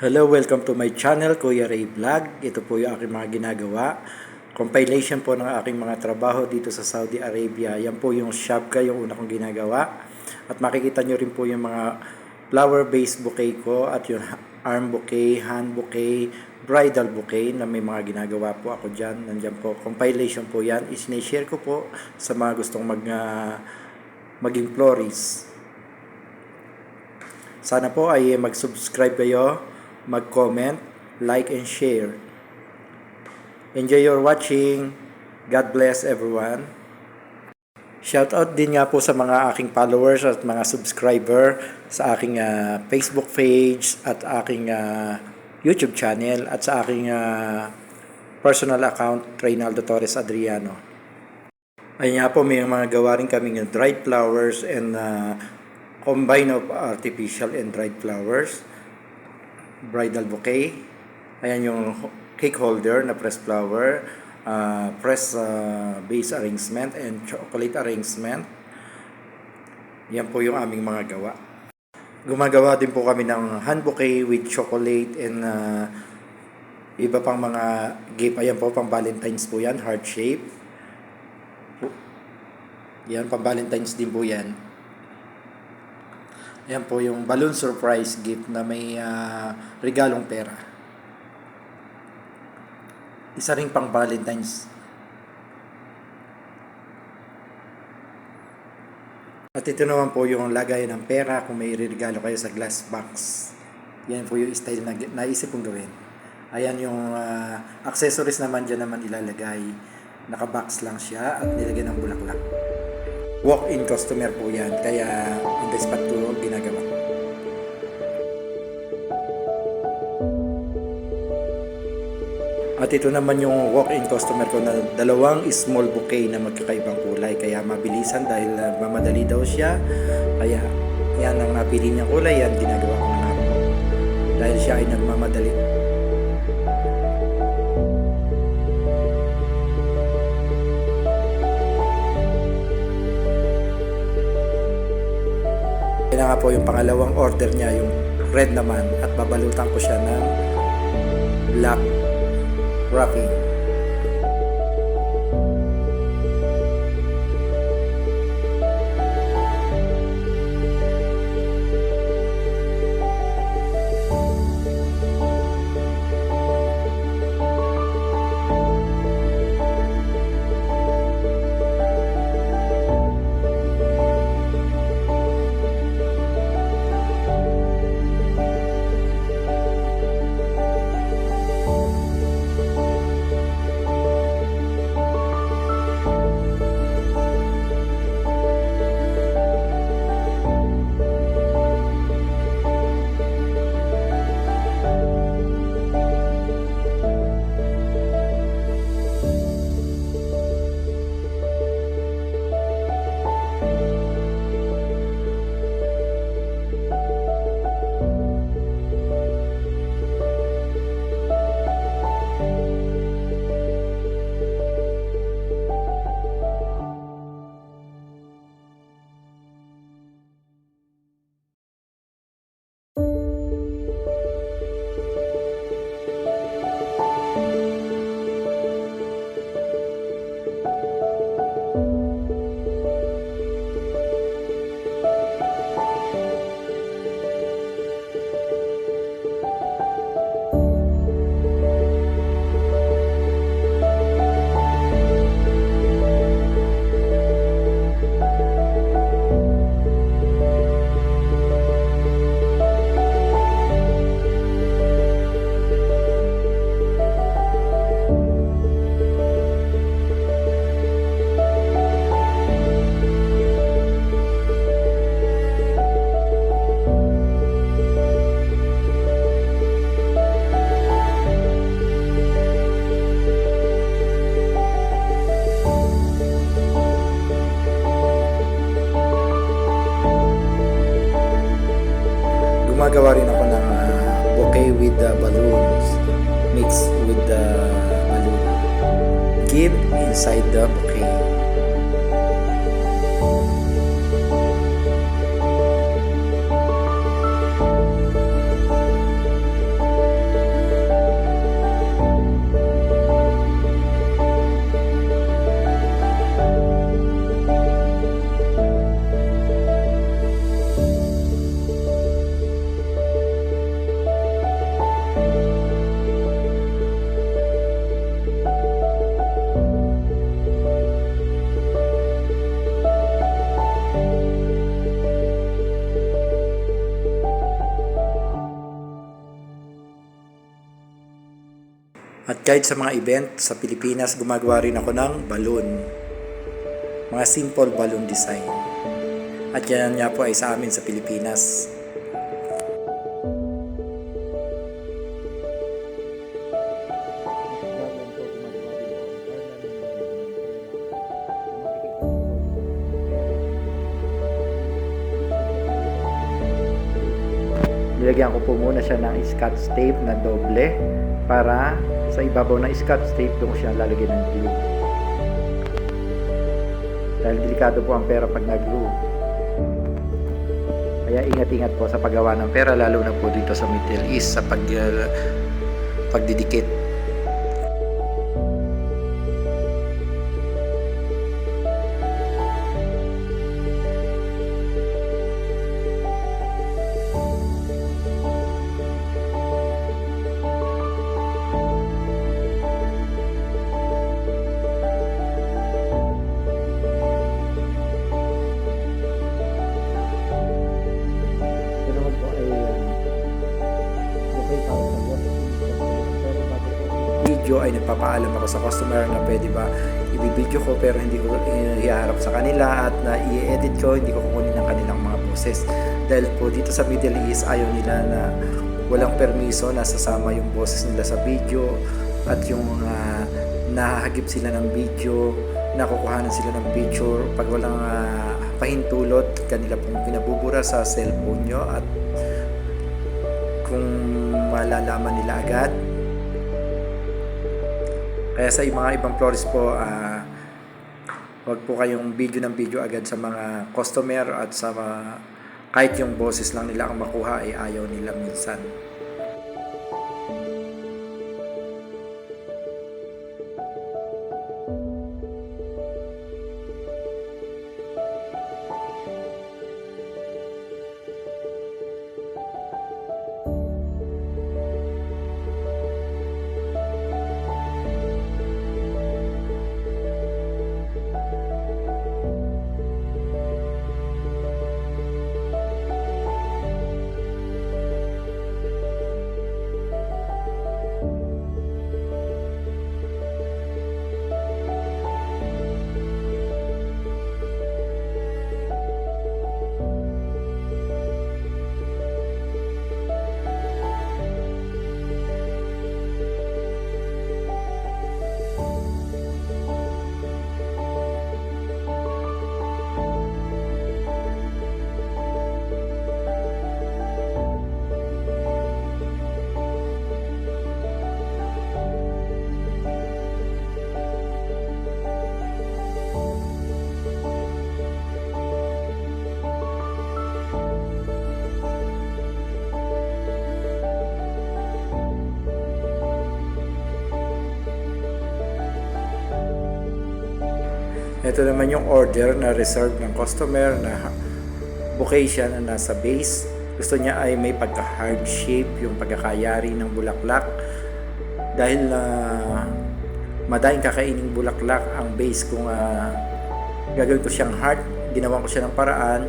Hello, welcome to my channel, Kuya Ray Vlog. Ito po yung aking mga ginagawa. Compilation po ng aking mga trabaho dito sa Saudi Arabia. Yan po yung shabka, yung una kong ginagawa. At makikita nyo rin po yung mga flower-based bouquet ko at yung arm bouquet, hand bouquet, bridal bouquet na may mga ginagawa po ako dyan. Nandyan po, compilation po yan. Isine-share ko po sa mga gustong maging florist. Sana po ay mag-subscribe kayo, mag-comment, like, and share. Enjoy your watching. God bless everyone. Shoutout din nga po sa mga aking followers at mga subscriber sa aking Facebook page at aking YouTube channel at sa aking personal account, Reynaldo Torres Adriano. Ayun nga po, may mga gawa rin kaming dried flowers and combine of artificial and dried flowers, bridal bouquet. Ayan yung cake holder na pressed flower, pressed base arrangement and chocolate arrangement. Yan po yung aming mga gawa. Gumagawa din po kami ng hand bouquet with chocolate and iba pang mga gift. Ayan po, pang Valentine's po yan, heart shape. Yan, pang Valentine's din po yan. Yan po yung balloon surprise gift na may regalong pera. Isa ring pang Valentine's. At ito naman po yung lagay ng pera kung may regalo kayo sa glass box. Yan po yung style na naisip kong gawin. Ayan yung accessories naman dyan naman ilalagay. Nakabox lang siya at nilagyan ng bulaklak. Walk-in customer po yan, kaya on the spot ko ginagawa. At ito naman yung walk-in customer ko na dalawang small bouquet na magkakaibang kulay, kaya mabilisan dahil mamadali daw siya. Kaya yan ang napili niyang kulay, yan ginagawa ko na po dahil siya ay nagmamadali. Yan nga po yung pangalawang order niya, yung red naman, at babalutan ko siya ng black wrapping. Gumagawa rin ako ng bouquet with balloons mixed with the balloon. Give inside the bouquet. At kahit sa mga event sa Pilipinas, gumagawa rin ako ng balloon. Mga simple balloon design. At yan nga po ay sa amin sa Pilipinas. Nilagyan ko po muna siya ng scotch tape na doble para sa ibabaw ng scotch tape doon ko siya lalagyan ng glue. Dahil delikado po ang pera pag nag-glue. Kaya ingat-ingat po sa paggawa ng pera, lalo na po dito sa Middle East sa pagdidikit. Video ay nagpapaalam ako sa customer na pwede ba i-video ko pero hindi ko iharap sa kanila at na i-edit ko, hindi ko kukunin ng kanilang mga boses. Dahil po dito sa Middle East ayaw nila na walang permiso na sasama yung boses nila sa video at yung nahahagip sila ng video, nakukuhanan sila ng picture pag walang pahintulot, kanila pong pinabubura sa cellphone nyo at kung malalaman nila agad. Kaya sa mga ibang florist po, wag po kayong video ng video agad sa mga customer at sa kahit yung boses lang nila ang makuha ay ayaw nila minsan. Ito naman yung order na reserve ng customer na bouquet siya na nasa base. Gusto niya ay may pagka-heart shape yung pagkakayari ng bulaklak. Dahil madaing kakaining bulaklak ang base kung gagawin ko siyang heart, ginawa ko siya ng paraan,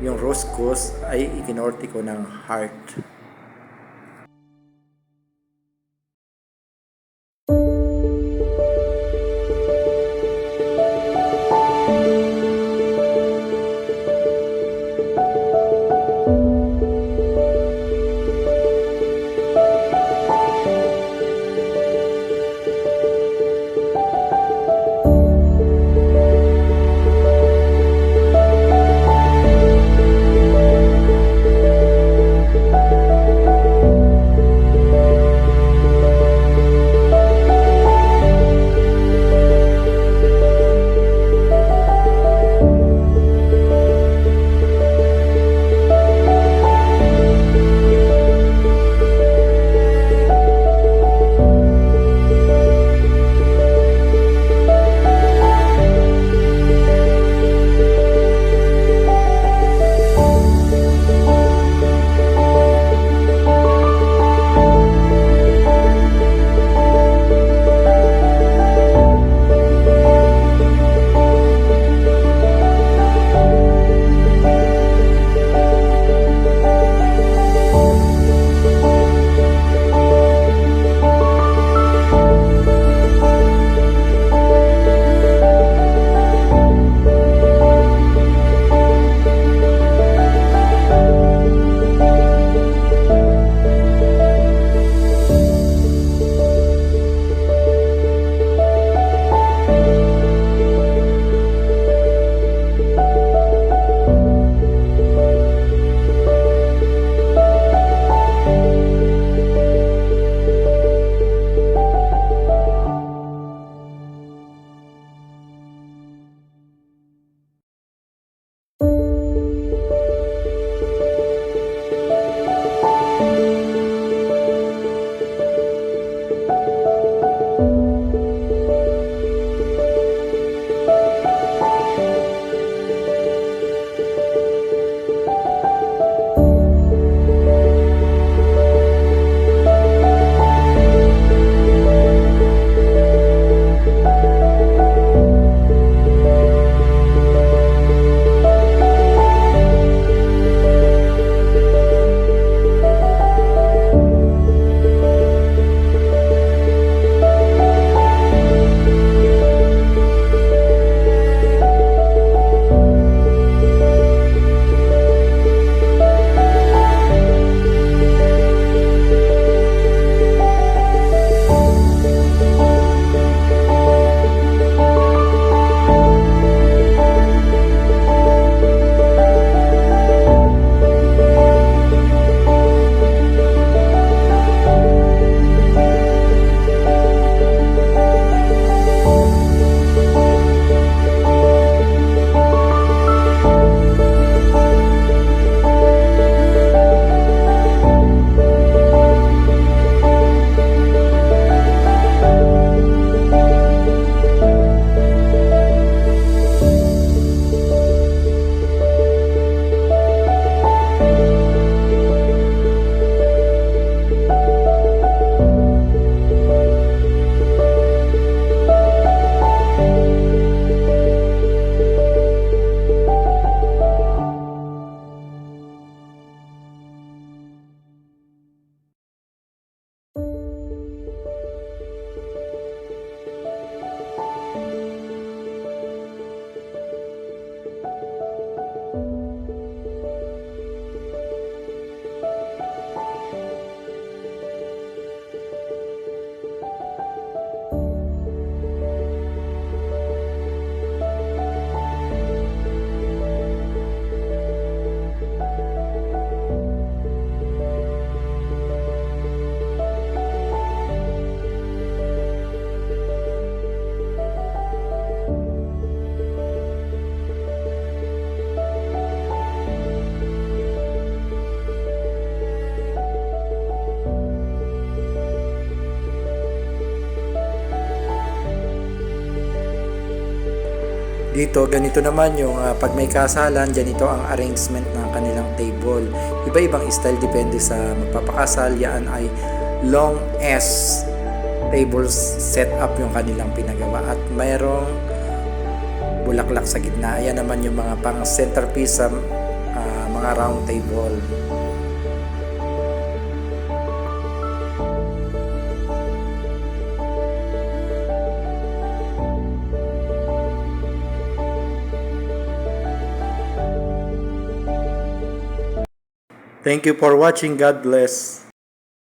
yung rose quartz ay ikinorte ko ng heart. Dito, ganito naman yung pag may kasalan, ganito ang arrangement ng kanilang table. Iba-ibang style depende sa magpapakasal. Yan ay long S table setup yung kanilang pinagawa. At mayroong bulaklak sa gitna. Ayan naman yung mga pang centerpiece sa mga round table. Thank you for watching. God bless.